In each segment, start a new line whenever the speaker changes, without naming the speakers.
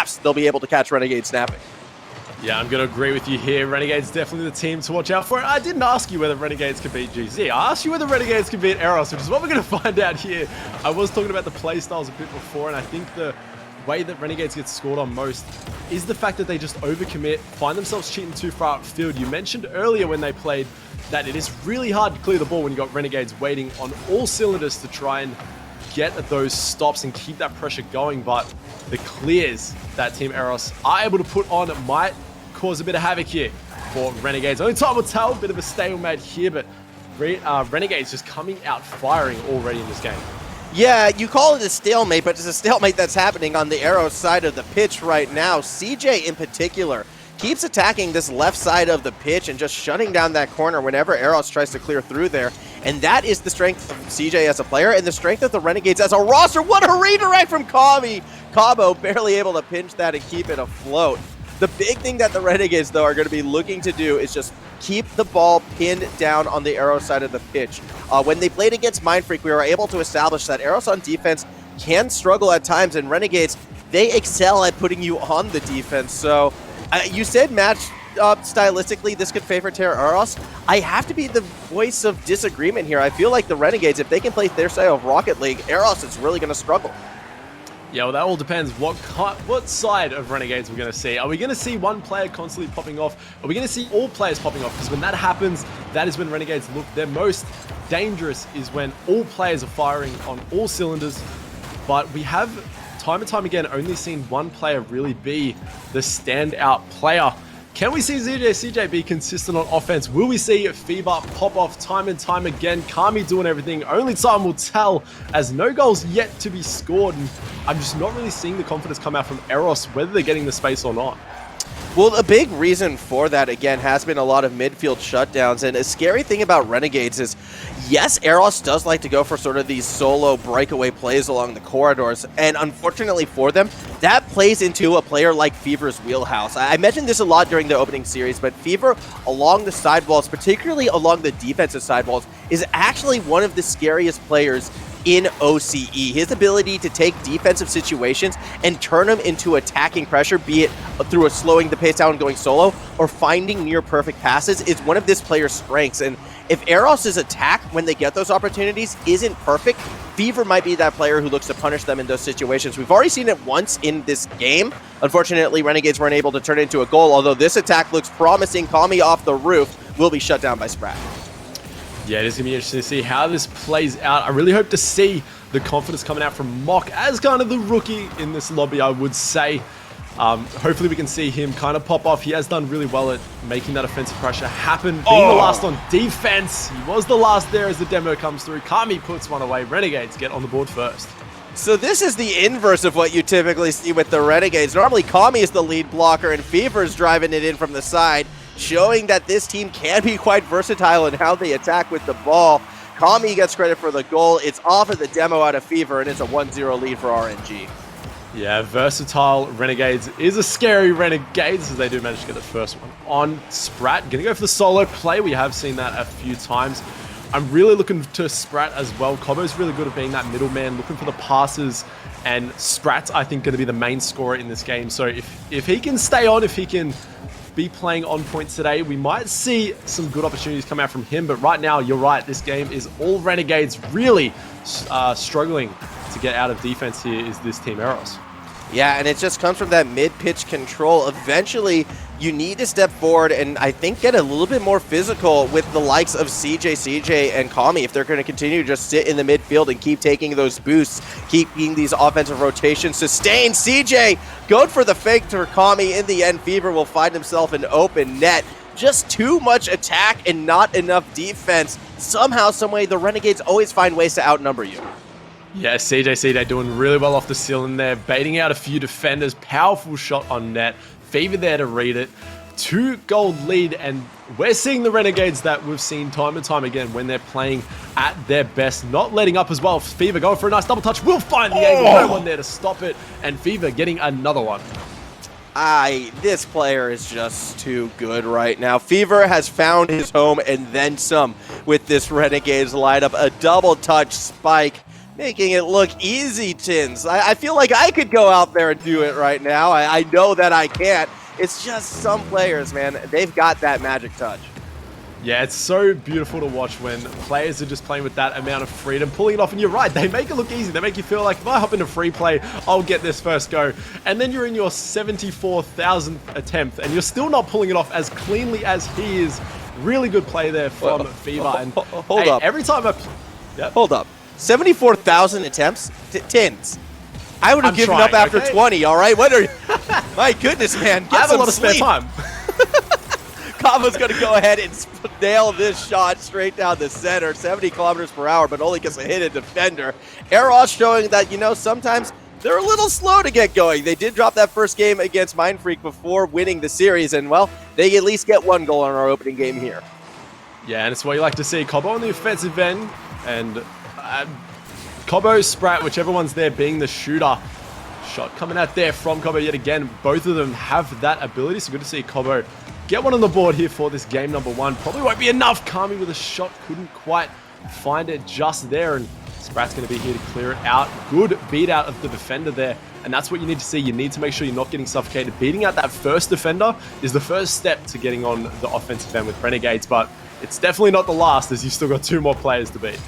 perhaps they'll be able to catch Renegade snapping.
Yeah, I'm going to agree with you here. Renegades definitely the team to watch out for. I didn't ask you whether Renegades could beat GZ. I asked you whether Renegades could beat Eros, which is what we're going to find out here. I was talking about the playstyles a bit before, and I think the way that Renegades get scored on most is the fact that they just overcommit, find themselves cheating too far upfield. You mentioned earlier when they played that it is really hard to clear the ball when you got Renegades waiting on all cylinders to try and get those stops and keep that pressure going, but the clears that Team Eros are able to put on might cause a bit of havoc here for Renegades. Only time will tell, a bit of a stalemate here, but Renegades just coming out firing already in this game.
Yeah, you call it a stalemate, but it's a stalemate that's happening on the Eros side of the pitch right now. CJ in particular keeps attacking this left side of the pitch and just shutting down that corner whenever Eros tries to clear through there. And that is the strength of CJ as a player and the strength of the Renegades as a roster. What a redirect from Cabo, barely able to pinch that and keep it afloat. The big thing that the Renegades, though, are going to be looking to do is just keep the ball pinned down on the Eros side of the pitch. When they played against Mindfreak, we were able to establish that Eros on defense can struggle at times, and Renegades, they excel at putting you on the defense. So you said match stylistically this could favor Terra Eros. I have to be the voice of disagreement here. I feel like the Renegades, if they can play their style of Rocket League, Eros is really going to struggle.
Yeah, well, that all depends what side of Renegades we're going to see. Are we going to see one player constantly popping off? Are we going to see all players popping off? Because when that happens, that is when Renegades look their most dangerous, is when all players are firing on all cylinders. But we have, time and time again, only seen one player really be the standout player. Can we see CJ be consistent on offense? Will we see Fever pop off time and time again? Kami doing everything? Only time will tell, as no goals yet to be scored. And I'm just not really seeing the confidence come out from Eros, whether they're getting the space or not.
Well, a big reason for that, again, has been a lot of midfield shutdowns. And a scary thing about Renegades is, yes, Eros does like to go for sort of these solo breakaway plays along the corridors. And unfortunately for them, that plays into a player like Fever's wheelhouse. I mentioned this a lot during the opening series, but Fever along the sidewalls, particularly along the defensive sidewalls, is actually one of the scariest players in OCE. His ability to take defensive situations and turn them into attacking pressure, be it through slowing the pace down and going solo, or finding near perfect passes, is one of this player's strengths. And if Eros' attack, when they get those opportunities, isn't perfect, Fever might be that player who looks to punish them in those situations. We've already seen it once in this game. Unfortunately, Renegades weren't able to turn it into a goal, although this attack looks promising. Kami off the roof will be shut down by Sprat.
Yeah, it is going to be interesting to see how this plays out. I really hope to see the confidence coming out from Mock as kind of the rookie in this lobby, I would say. Hopefully we can see him kind of pop off. He has done really well at making that offensive pressure happen. Being the last on defense. He was the last there as the demo comes through. Kami puts one away. Renegades get on the board first.
So this is the inverse of what you typically see with the Renegades. Normally Kami is the lead blocker and Fever's driving it in from the side, showing that this team can be quite versatile in how they attack with the ball. Kami gets credit for the goal. It's off of the demo out of Fever, and it's a 1-0 lead for RNG.
Yeah, versatile Renegades is a scary Renegades, as they do manage to get the first one on. Sprat gonna go for the solo play. We have seen that a few times. I'm really looking to Sprat as well. Cobo's really good at being that middleman, looking for the passes, and Sprat's, I think, going to be the main scorer in this game. So if he can stay on, if he can be playing on points today, we might see some good opportunities come out from him. But right now, you're right, this game is all Renegades really struggling to get out of defense here is this Team Eros.
Yeah, and it just comes from that mid-pitch control. Eventually, you need to step forward and I think get a little bit more physical with the likes of CJ, and Kami if they're going to continue to just sit in the midfield and keep taking those boosts, keeping these offensive rotations sustained. CJ going for the fake to Kami. In the end, Fever will find himself an open net. Just too much attack and not enough defense. Somehow, someway, the Renegades always find ways to outnumber you.
Yeah, CJ doing really well off the ceiling there, baiting out a few defenders, powerful shot on net, Fever there to read it, 2-goal lead, and we're seeing the Renegades that we've seen time and time again when they're playing at their best, not letting up as well. Fever going for a nice double touch, will find the angle, no one there to stop it, and Fever getting another one.
This player is just too good right now. Fever has found his home and then some with this Renegades lineup. A double touch spike Making it look easy, Tins. I feel like I could go out there and do it right now. I know that I can't. It's just some players, man, they've got that magic touch.
Yeah, it's so beautiful to watch when players are just playing with that amount of freedom, pulling it off. And you're right, they make it look easy. They make you feel like if I hop into free play, I'll get this first go. And then you're in your 74,000th attempt and you're still not pulling it off as cleanly as he is. Really good play there from Fever. And
hold up.
Every time
Hold up. 74,000 attempts? Tins. I would have given up after 20, all right? What are you? My goodness, man.
I have a lot of spare time.
Kava's going to go ahead and nail this shot straight down the center, 70 kilometers per hour, but only gets a hit a defender. Eros showing that, you know, sometimes they're a little slow to get going. They did drop that first game against Mindfreak before winning the series, and, well, they at least get one goal in our opening game here.
Yeah, and it's what you like to see. Cobo on the offensive end, and Cobo, Sprat, whichever one's there being the shooter. Shot coming out there from Cobo yet again. Both of them have that ability, so good to see Cobo get one on the board here for this game number one. Probably won't be enough. Kami with a shot, couldn't quite find it just there, and Sprat's going to be here to clear it out. Good beat out of the defender there, and that's what you need to see. You need to make sure you're not getting suffocated. Beating out that first defender is the first step to getting on the offensive end with Renegades, but it's definitely not the last, as you've still got two more players to beat.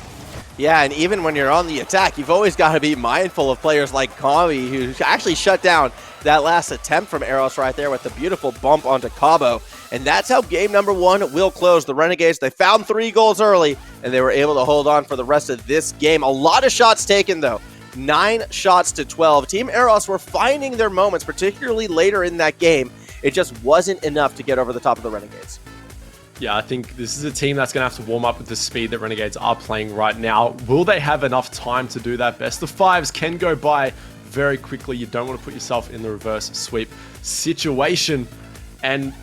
Yeah, and even when you're on the attack, you've always got to be mindful of players like Kami, who actually shut down that last attempt from Eros right there with the beautiful bump onto Cabo. And that's how game number one will close. The Renegades, they found 3 goals early, and they were able to hold on for the rest of this game. A lot of shots taken, though. 9 shots to 12. Team Eros were finding their moments, particularly later in that game. It just wasn't enough to get over the top of the Renegades.
Yeah, I think this is a team that's going to have to warm up with the speed that Renegades are playing right now. Will they have enough time to do that? Best of fives can go by very quickly. You don't want to put yourself in the reverse sweep situation. And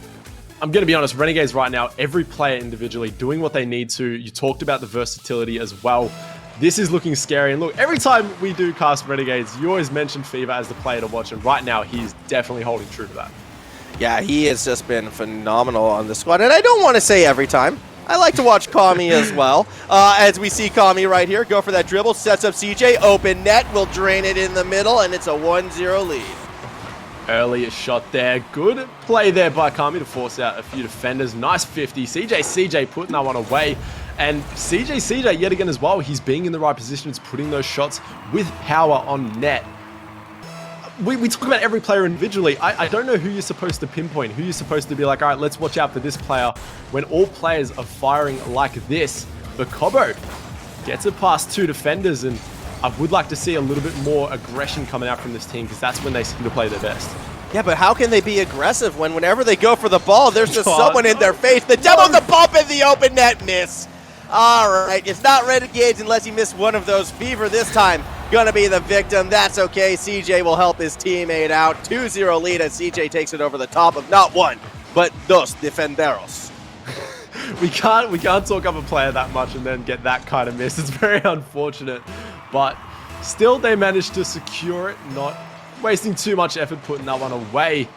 I'm going to be honest, Renegades right now, every player individually doing what they need to. You talked about the versatility as well. This is looking scary. And look, every time we do cast Renegades, you always mention Fever as the player to watch. And right now, he's definitely holding true to that.
Yeah, he has just been phenomenal on the squad. And I don't want to say every time. I like to watch Kami as well. As we see Kami right here, go for that dribble, sets up CJ, open net, will drain it in the middle, and it's a 1-0 lead.
Early shot there. Good play there by Kami to force out a few defenders. Nice 50. CJ putting that one away. And CJ yet again as well. He's being in the right positions, putting those shots with power on net. We talk about every player individually. I don't know who you're supposed to pinpoint, who you're supposed to be like, all right, let's watch out for this player when all players are firing like this. But Cobo gets it past 2 defenders, and I would like to see a little bit more aggression coming out from this team because that's when they seem to play their best.
Yeah, but how can they be aggressive when whenever they go for the ball, there's just someone in their face? The demo, the bump in the open net, miss. All right, it's not Renegades unless you miss one of those. Fever this time gonna be the victim. That's okay. CJ will help his teammate out. 2-0 lead as CJ takes it over the top of not one, but dos defenderos.
We can't talk up a player that much and then get that kind of miss. It's very unfortunate, but still they managed to secure it, not wasting too much effort putting that one away.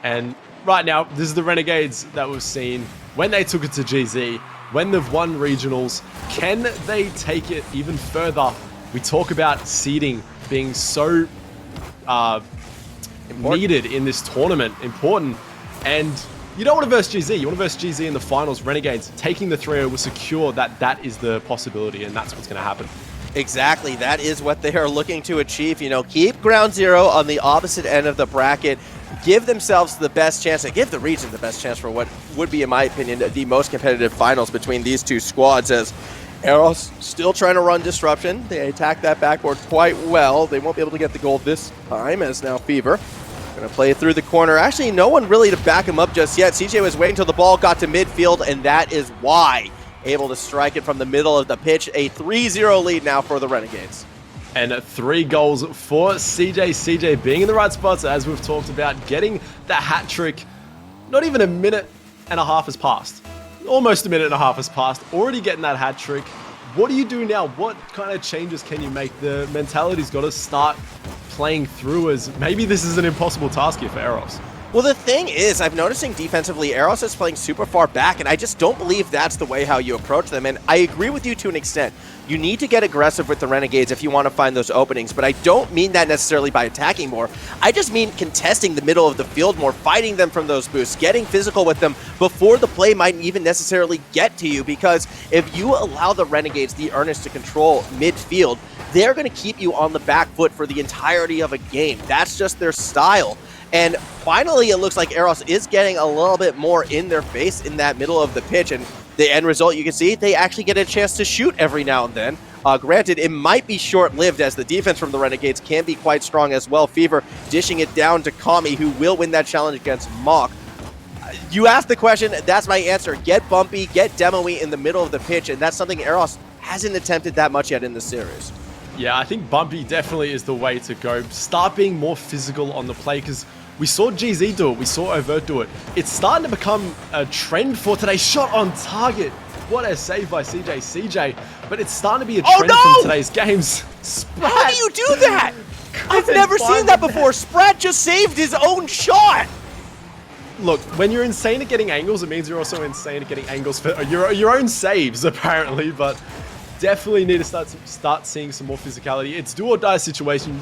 And right now, this is the Renegades that we've seen when they took it to GZ, when they've won regionals. Can they take it even further? We talk about seeding being so needed in this tournament, important. And you don't want to verse GZ. You want to verse GZ in the finals. Renegades taking the 3-0 will secure that is the possibility, and that's what's going to happen.
Exactly. That is what they are looking to achieve. You know, keep ground zero on the opposite end of the bracket. Give themselves the best chance, and give the region the best chance for what would be, in my opinion, the most competitive finals between these two squads, as Eros still trying to run disruption. They attack that backboard quite well. They won't be able to get the goal this time, as now Fever going to play it through the corner. Actually, no one really to back him up just yet. CJ was waiting until the ball got to midfield, and that is why able to strike it from the middle of the pitch. A 3-0 lead now for the Renegades.
And 3 goals for CJ. CJ being in the right spots, as we've talked about, getting the hat trick. Not even a minute and a half has passed. Almost a minute and a half has passed. Already getting that hat trick. What do you do now? What kind of changes can you make? The mentality's got to start playing through, as maybe this is an impossible task here for Eros.
Well, the thing is, I'm noticing defensively, Eros is playing super far back, and I just don't believe that's the way how you approach them. And I agree with you to an extent. You need to get aggressive with the Renegades if you want to find those openings, but I don't mean that necessarily by attacking more. I just mean contesting the middle of the field more, fighting them from those boosts, getting physical with them before the play might even necessarily get to you, because if you allow the Renegades, the Earnest, to control midfield, they're going to keep you on the back foot for the entirety of a game. That's just their style. And finally, it looks like Eros is getting a little bit more in their face in that middle of the pitch. And the end result, you can see, they actually get a chance to shoot every now and then. Granted, it might be short-lived, as the defense from the Renegades can be quite strong as well. Fever dishing it down to Kami, who will win that challenge against Mach. You asked the question, that's my answer. Get bumpy, get demo-y in the middle of the pitch, and that's something Eros hasn't attempted that much yet in this series.
Yeah, I think bumpy definitely is the way to go. Start being more physical on the play, because we saw GZ do it, we saw Overt do it. It's starting to become a trend for today. Shot on target. What a save by CJ. But it's starting to be a trend from today's games. Sprat.
How do you do that? I've never seen that before. Sprat just saved his own shot.
Look, when you're insane at getting angles, it means you're also insane at getting angles for your own saves, apparently. But definitely need to start seeing some more physicality. It's do or die situation.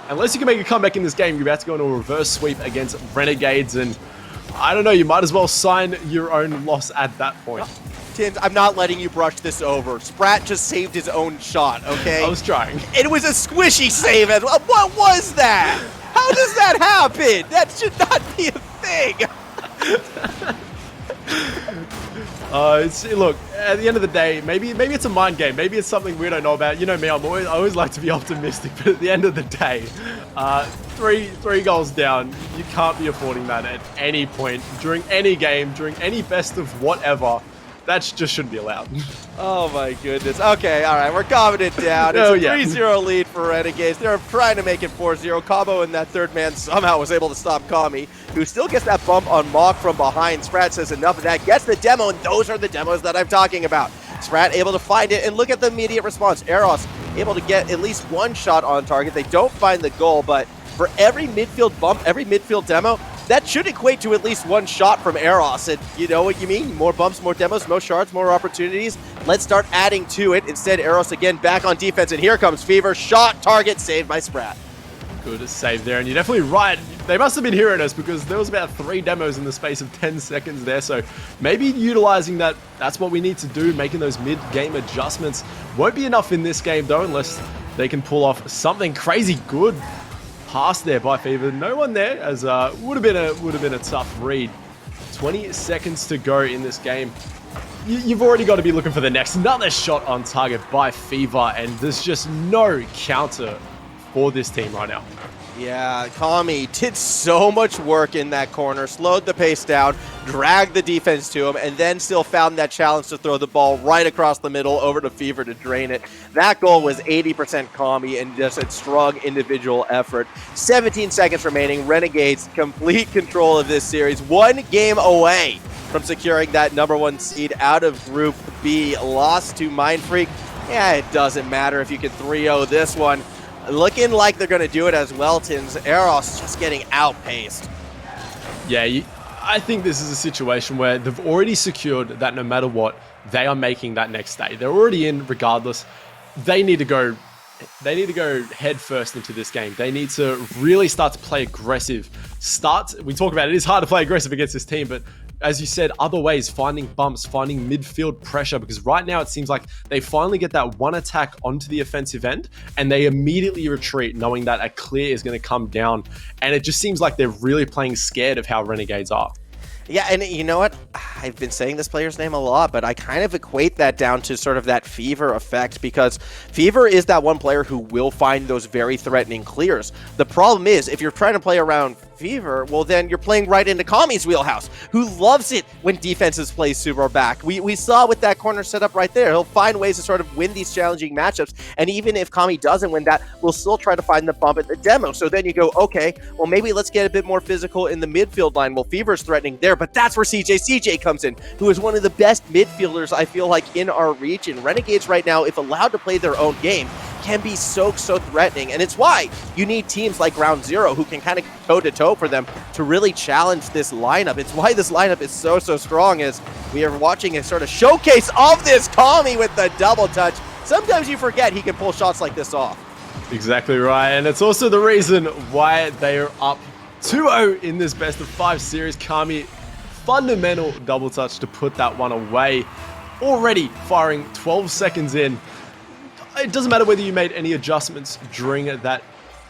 Unless you can make a comeback in this game, you're about to go into a reverse sweep against Renegades, and I don't know, you might as well sign your own loss at that point.
Tins, I'm not letting you brush this over. Sprat just saved his own shot, okay?
I was trying.
It was a squishy save as well. What was that? How does that happen? That should not be a thing.
Look, at the end of the day, maybe it's a mind game. Maybe it's something we don't know about. You know me, I always like to be optimistic, but at the end of the day, three goals down, you can't be affording that at any point, during any game, during any best of whatever. That just shouldn't be allowed.
Oh my goodness. Okay, all right, we're calming it down. It's a 3-0 lead for Renegades. They're trying to make it 4-0. Cabo and that third man somehow was able to stop Kami, who still gets that bump on Mach from behind. Sprat says enough of that, gets the demo, and those are the demos that I'm talking about. Sprat able to find it, and look at the immediate response. Eros able to get at least one shot on target. They don't find the goal, but for every midfield bump, every midfield demo, that should equate to at least one shot from Eros. And you know what you mean? More bumps, more demos, more shards, more opportunities. Let's start adding to it. Instead, Eros again back on defense, and here comes Fever. Shot, target, saved by Sprat.
Good save there, and you're definitely right. They must have been hearing us, because there was about 3 demos in the space of 10 seconds there. So maybe utilizing that's what we need to do, making those mid-game adjustments. Won't be enough in this game, though, unless they can pull off something crazy good. Pass there by Fever. No one there, as would have been a tough read. 20 seconds to go in this game. You've already got to be looking for the next. Another shot on target by Fever, and there's just no counter for this team right now.
Yeah, Kami did so much work in that corner, slowed the pace down, dragged the defense to him, and then still found that challenge to throw the ball right across the middle over to Fever to drain it. That goal was 80% Kami and just a strong individual effort. 17 seconds remaining. Renegades complete control of this series. 1 game away from securing that #1 seed out of Group B. Lost to Mindfreak. Yeah, it doesn't matter if you can 3-0 this one. Looking like they're going to do it as well, Tins. Eros just getting outpaced.
Yeah, I think this is a situation where they've already secured that no matter what, they are making that next day. They're already in regardless. They need to go head first into this game. They need to really start to play aggressive. We talk about it is hard to play aggressive against this team, but as you said, other ways, finding bumps, finding midfield pressure, because right now it seems like they finally get that one attack onto the offensive end and they immediately retreat, knowing that a clear is going to come down. And it just seems like they're really playing scared of how Renegades are.
Yeah, and you know what? I've been saying this player's name a lot, but I kind of equate that down to sort of that Fever effect, because Fever is that one player who will find those very threatening clears. The problem is, if you're trying to play around Fever, well, then you're playing right into Kami's wheelhouse, who loves it when defenses play super back. We saw with that corner setup right there. He'll find ways to sort of win these challenging matchups, and even if Kami doesn't win that, we'll still try to find the bump at the demo. So then you go, okay, well, maybe let's get a bit more physical in the midfield line. Well, Fever's threatening there, but that's where CJ comes in, who is one of the best midfielders, I feel like, in our region. Renegades right now, if allowed to play their own game, can be so threatening. And it's why you need teams like Ground Zero who can kind of toe-to-toe for them to really challenge this lineup. It's why this lineup is so strong, as we are watching a sort of showcase of this. Kami with the double touch. Sometimes you forget he can pull shots like this off.
Exactly right, and it's also the reason why they are up 2-0 in this best of 5 series. Kami, fundamental double touch to put that one away. Already firing 12 seconds in. It doesn't matter whether you made any adjustments during that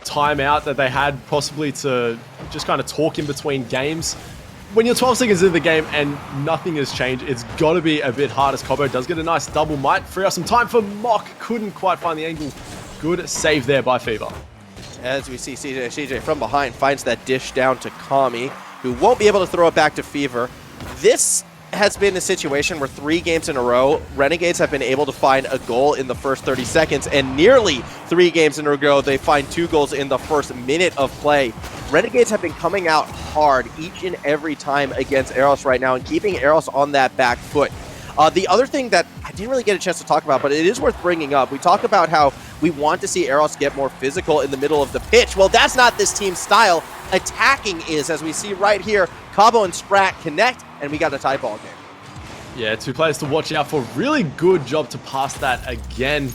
timeout that they had, possibly to just kind of talk in between games. When you're 12 seconds into the game and nothing has changed, it's got to be a bit hard, as Cobo does get a nice double. Might free up some time for Mock. Couldn't quite find the angle. Good save there by Fever.
As we see CJ from behind finds that dish down to Kami, who won't be able to throw it back to Fever. This has been a situation where 3 games in a row, Renegades have been able to find a goal in the first 30 seconds, and nearly 3 games in a row, they find 2 goals in the first minute of play. Renegades have been coming out hard each and every time against Eros right now and keeping Eros on that back foot. The other thing that I didn't really get a chance to talk about, but it is worth bringing up, we talk about how we want to see Eros get more physical in the middle of the pitch. Well, that's not this team's style. Attacking is, as we see right here. Cabo and Sprat connect, and we got a tie ball game.
Yeah, 2 players to watch out for. Really good job to pass that again.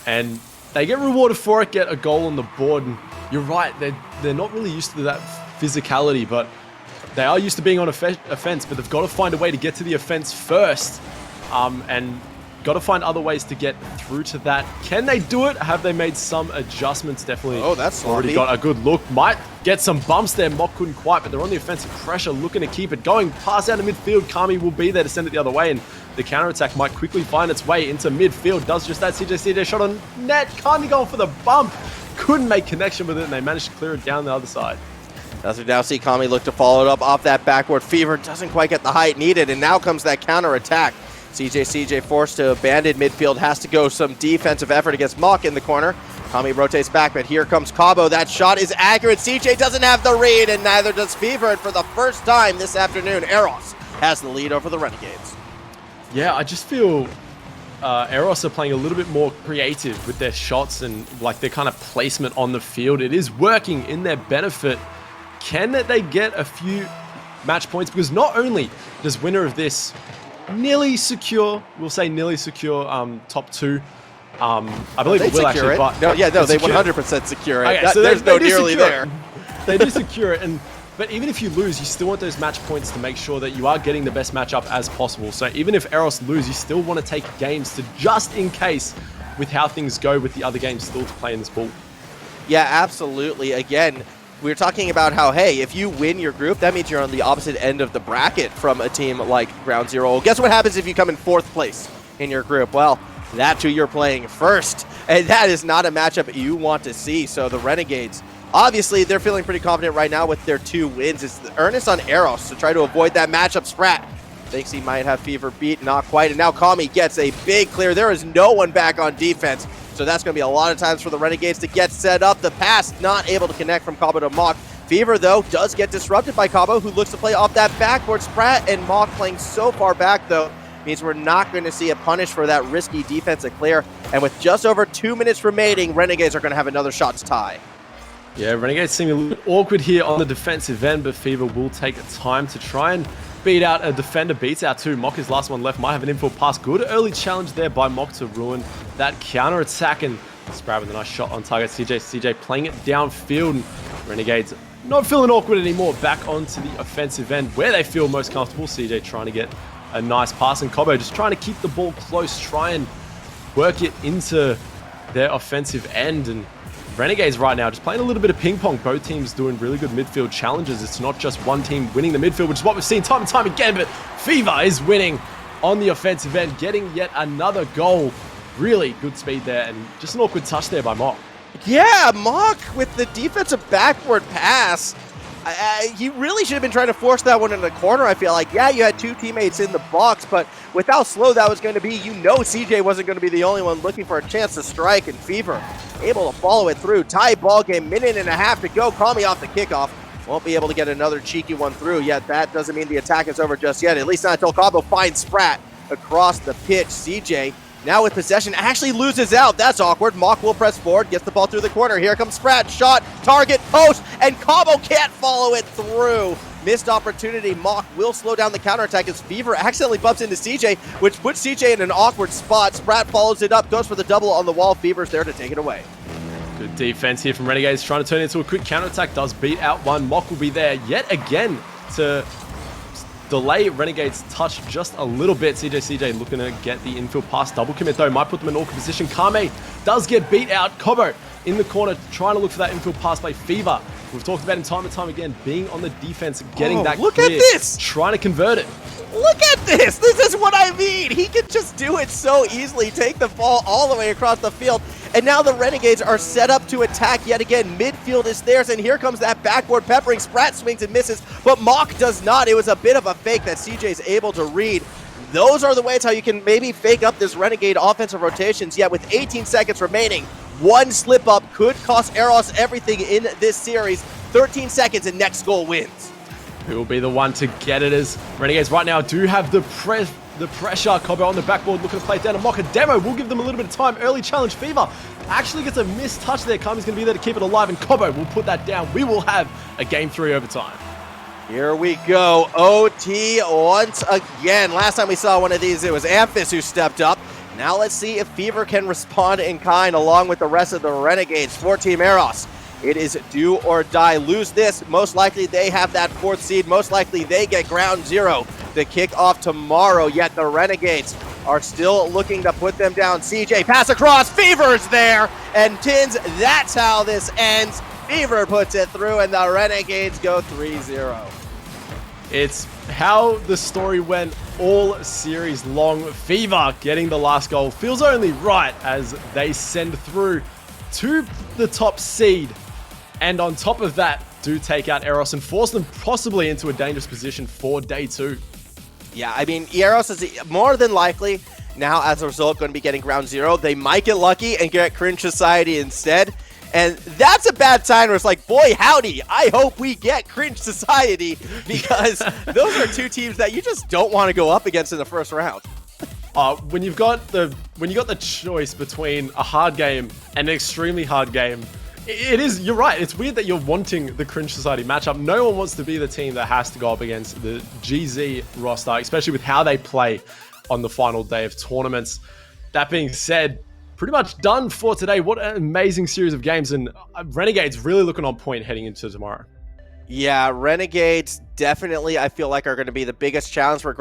And they get rewarded for it, get a goal on the board. And you're right, they're not really used to that physicality, but they are used to being on offense, but they've got to find a way to get to the offense first. And got to find other ways to get through to that. Can they do it? Have they made some adjustments? Definitely.
Oh, that's
already got a good look. Might get some bumps there. Mock couldn't quite, but they're on the offensive pressure, looking to keep it going. Pass out of midfield. Kami will be there to send it the other way, and the counterattack might quickly find its way into midfield. Does just that. CJ shot on net. Kami going for the bump. Couldn't make connection with it, and they managed to clear it down the other side.
As we now see Kami look to follow it up off that backward. Fever doesn't quite get the height needed, and now comes that counterattack. CJ forced to abandon midfield, has to go some defensive effort against Mock in the corner. Kami rotates back, but here comes Cabo. That shot is accurate. CJ doesn't have the read, and neither does Fever. And for the first time this afternoon, Eros has the lead over the Renegades.
Yeah, I just feel Eros are playing a little bit more creative with their shots and like their kind of placement on the field. It is working in their benefit. Can they get a few match points? Because not only does winner of this nearly secure, we'll say nearly secure top 2. I believe it will actually, but
they 100% secure it.
Okay, so
there's no nearly there.
They do secure it, but even if you lose, you still want those match points to make sure that you are getting the best matchup as possible. So even if Eros lose, you still want to take games to just in case with how things go with the other games still to play in this pool.
Yeah, absolutely. Again, we were talking about how, hey, if you win your group, that means you're on the opposite end of the bracket from a team like Ground Zero. Well, guess what happens if you come in 4th place in your group? Well, that's who you're playing first, and that is not a matchup you want to see. So the Renegades, obviously, they're feeling pretty confident right now with their 2 wins. It's the earnest on Eros to try to avoid that matchup. Sprat thinks he might have Fever beat, not quite, and now Kami gets a big clear. There is no one back on defense. So that's going to be a lot of times for the Renegades to get set up. The pass not able to connect from Cabo to Mock. Fever, though, does get disrupted by Cabo, who looks to play off that backboard. Sprat and Mock playing so far back, though, means we're not going to see a punish for that risky defensive clear. And with just over 2 minutes remaining, Renegades are going to have another shot to tie.
Yeah, Renegades seem a little bit awkward here on the defensive end, but Fever will take time to try and beat out a defender. Beats out 2. Mock is last one left. Might have an infield pass. Good early challenge there by Mock to ruin that counter attack, and Sprat with a nice shot on target. CJ playing it downfield, and Renegades not feeling awkward anymore. Back onto the offensive end where they feel most comfortable. CJ trying to get a nice pass, and Cobo just trying to keep the ball close, try and work it into their offensive end. And Renegades right now just playing a little bit of ping pong. Both teams doing really good midfield challenges. It's not just one team winning the midfield, which is what we've seen time and time again, but Fever is winning on the offensive end, getting yet another goal. Really good speed there, and just an awkward touch there by Mock.
Yeah, Mock with the defensive backward pass. He really should have been trying to force that one in the corner, I feel like. Yeah, you had 2 teammates in the box, but with how slow that was going to be, you know CJ wasn't going to be the only one looking for a chance to strike, and Fever able to follow it through. Tie ball game, 1.5 to go. Kami off the kickoff. Won't be able to get another cheeky one through, yet that doesn't mean the attack is over just yet, at least not until Cabo finds Sprat across the pitch. CJ Now with possession, actually loses out. That's awkward. Mock will press forward, gets the ball through the corner. Here comes Sprat, shot, target, post, and Cabo can't follow it through. Missed opportunity. Mock will slow down the counterattack as Fever accidentally bumps into CJ, which puts CJ in an awkward spot. Sprat follows it up, goes for the double on the wall. Fever's there to take it away.
Good defense here from Renegades, trying to turn it into a quick counterattack. Does beat out one. Mock will be there yet again to delay Renegades' touch just a little bit. CJ looking to get the infield pass. Double commit though, might put them in awkward position. Kame does get beat out. Kobo in the corner, trying to look for that infield pass by Fever. We've talked about him time and time again, being on the defense, getting that
look
clear,
at this!
trying to convert it.
Look at this! This is what I mean! He can just do it so easily, take the ball all the way across the field, and now the Renegades are set up to attack yet again. Midfield is theirs, and here comes that backboard peppering. Sprat swings and misses, but Mock does not. It was a bit of a fake that CJ's able to read. Those are the ways how you can maybe fake up this Renegade offensive rotations, yet with 18 seconds remaining, one slip up could cost Eros everything in this series. 13 seconds and next goal wins.
Who will be the one to get it, as Renegades right now do have the pressure. Kobo on the backboard looking to play it down to Mock. A demo will give them a little bit of time. Early challenge. Fever actually gets a missed touch there. Kami's going to be there to keep it alive, and Kobo will put that down. We will have a Game 3 overtime.
Here we go. OT once again. Last time we saw one of these, it was Amphis who stepped up. Now let's see if Fever can respond in kind along with the rest of the Renegades for Team Eros. It is do or die. Lose this, most likely they have that 4th seed. Most likely they get ground zero to kick off tomorrow. Yet the Renegades are still looking to put them down. CJ pass across. Fever's there. And Tins, that's how this ends. Fever puts it through and the Renegades go 3-0.
It's how the story went all series long. Fever getting the last goal feels only right as they send through to the top seed. And on top of that, do take out Eros and force them possibly into a dangerous position for day 2.
Yeah, I mean, Eros is more than likely now, as a result, going to be getting ground zero. They might get lucky and get Cringe Society instead. And that's a bad sign where it's like, boy, howdy, I hope we get Cringe Society, because those are two teams that you just don't want to go up against in the first round.
When you got the choice between a hard game and an extremely hard game, you're right. It's weird that you're wanting the Cringe Society matchup. No one wants to be the team that has to go up against the GZ roster, especially with how they play on the final day of tournaments. That being said, pretty much done for today. What an amazing series of games, and Renegades really looking on point heading into tomorrow.
Yeah, Renegades definitely, I feel like, are going to be the biggest challenge for